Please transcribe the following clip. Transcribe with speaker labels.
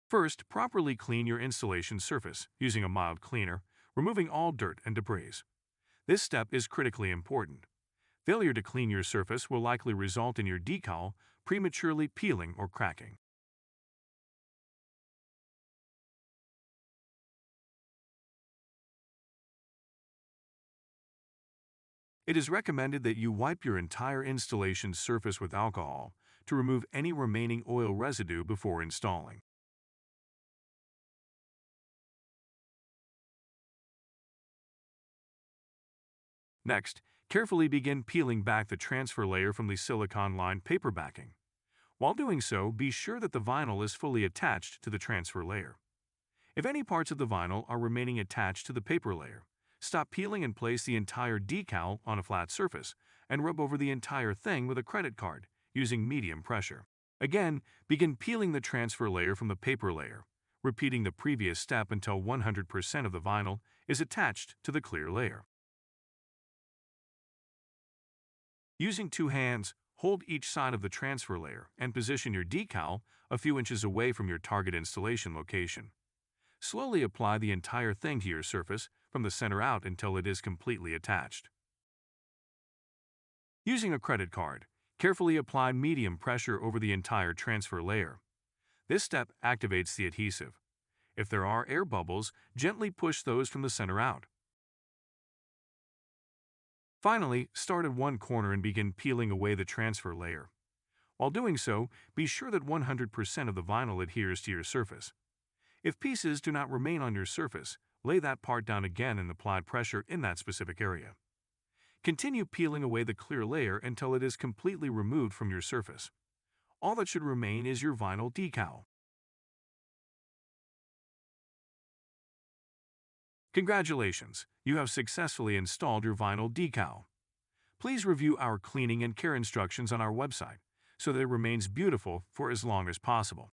Speaker 1: First, properly clean your installation surface using a mild cleaner, removing all dirt and debris. This step is critically important. Failure to clean your surface will likely result in your decal prematurely peeling or cracking. It is recommended that you wipe your entire installation surface with alcohol to remove any remaining oil residue before installing. Next, carefully begin peeling back the transfer layer from the silicone-lined paper backing. While doing so, be sure that the vinyl is fully attached to the transfer layer. If any parts of the vinyl are remaining attached to the paper layer, stop peeling and place the entire decal on a flat surface and rub over the entire thing with a credit card using medium pressure. Again, begin peeling the transfer layer from the paper layer, repeating the previous step until 100% of the vinyl is attached to the clear layer. Using two hands, hold each side of the transfer layer and position your decal a few inches away from your target installation location. Slowly apply the entire thing to your surface from the center out until it is completely attached. Using a credit card, carefully apply medium pressure over the entire transfer layer. This step activates the adhesive. If there are air bubbles, gently push those from the center out. Finally, start at one corner and begin peeling away the transfer layer. While doing so, be sure that 100% of the vinyl adheres to your surface. If pieces do not remain on your surface, lay that part down again and apply pressure in that specific area. Continue peeling away the clear layer until it is completely removed from your surface. All that should remain is your vinyl decal. Congratulations! You have successfully installed your vinyl decal. Please review our cleaning and care instructions on our website so that it remains beautiful for as long as possible.